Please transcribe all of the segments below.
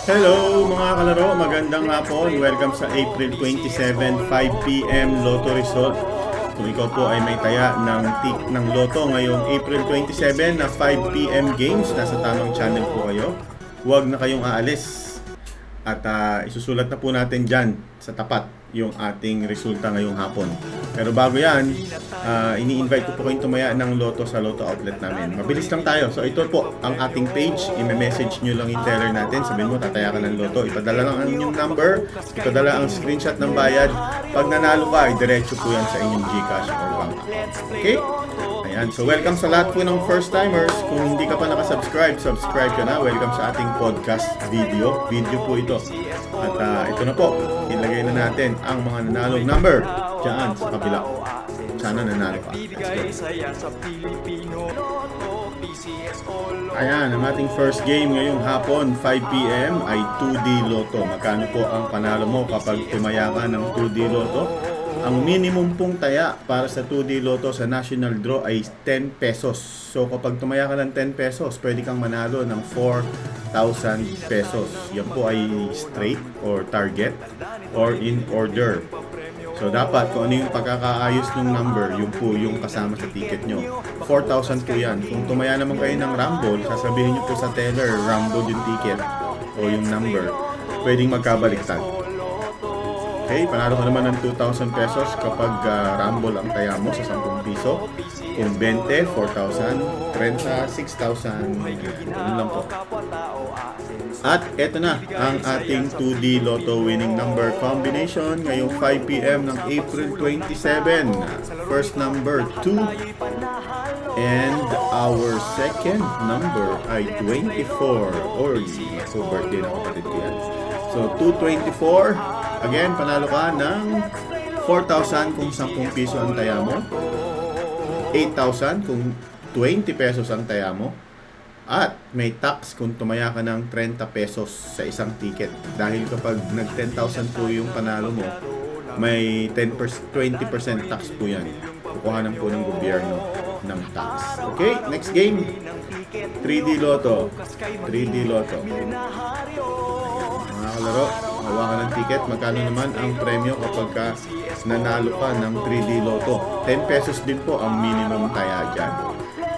Hello mga kalaro, magandang hapon. Welcome sa April 27, 5 PM Lotto Result. Kung ikaw po ay may taya ng Lotto ngayong April 27 na 5 PM games, nasa tamang channel po kayo. Huwag na kayong aalis. At isusulat na po natin dyan sa tapat yung ating resulta ngayong hapon. Pero bago yan, ini-invite ko po kayong tumaya ng Lotto sa Lotto outlet namin. Mabilis lang tayo. So ito po ang ating page. I-message nyo lang yung teller natin. Sabihin mo, tataya ka ng Lotto. Ipadala lang ang inyong number. Ipadala ang screenshot ng bayad. Pag nanalo ka, diretso po yan sa inyong GCash or bank account. Okay? Ayan. So welcome sa lahat po ng first timers. Kung hindi ka pa nakasubscribe, subscribe ka na. Welcome sa ating podcast video. Video po ito. At ito na po. Ilagay na natin ang mga nanalong number dyan sa kabila. Sana nanalo ka. Ayan, ang ating first game ngayong hapon, 5 PM ay 2D Lotto. Magkano po ang panalo mo kapag tumaya ka ng 2D Lotto? Ang minimum pong taya para sa 2D Lotto sa National Draw ay 10 pesos. So kapag tumaya ka ng 10 pesos, pwede kang manalo ng 4,000 pesos. Yan po ay straight or target or in order. So dapat kung ano yung pagkakaayos ng number, yun po yung kasama sa ticket nyo. 4,000 po yan. Kung tumaya naman kayo ng Rumble, sasabihin nyo po sa teller, Rumble yung ticket o yung number. Pwedeng magkabaliktad. Okay, panalo ka naman ng 2,000 pesos kapag Rumble ang taya mo sa 10 piso. Kung 20, 4,000. 30, 6,000. Ano lang po. At eto na ang ating 2D Lotto winning number combination ngayong 5 PM ng April 27. First number 2. And our second number ay 24. Or so birthday na kapatid ko yan. So 224. Again, panalo ka ng 4,000 kung 10 piso ang taya mo. 8,000 kung 20 pesos ang taya mo. At may tax kung tumaya ka ng 30 pesos sa isang ticket. Dahil kapag nag 10,000 po yung panalo mo, may 20% tax po yan. Kukuhanan po ng gobyerno ng tax. Okay, next game. 3D Lotto. 3D Lotto. Mga kalaro, hawakan ng ticket. Magkano naman ang premyo kapag nanalo ka ng 3D Lotto? 10 pesos din po ang minimum taya dyan.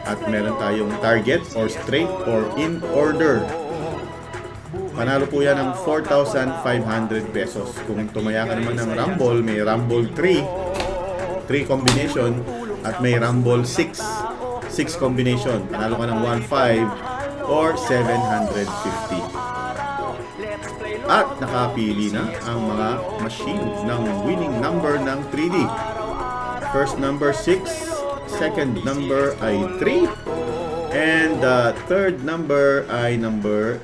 At meron tayong target or straight or in order. Panalo po yan ng 4,500 pesos. Kung tumaya ka naman ng Rumble, may Rumble 3 combination at may Rumble 6 combination. Panalo ka ng 1,500 or 750. At nakapili na ang mga machine ng winning number ng 3D. First number 6, second number ay 3, and the third number ay number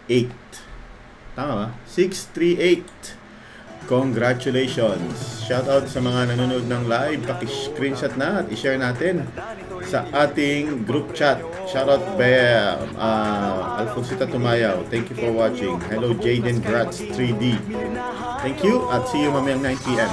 8. Tama ba? 638. Congratulations! Shoutout sa mga nanonood ng live. Paki-screenshot na at i-share natin sa ating group chat. Shoutout Bea, Alfonsita Tumayaw. Thank you for watching. Hello Jaden Gratz 3D. Thank you at see you mamayang 9 PM.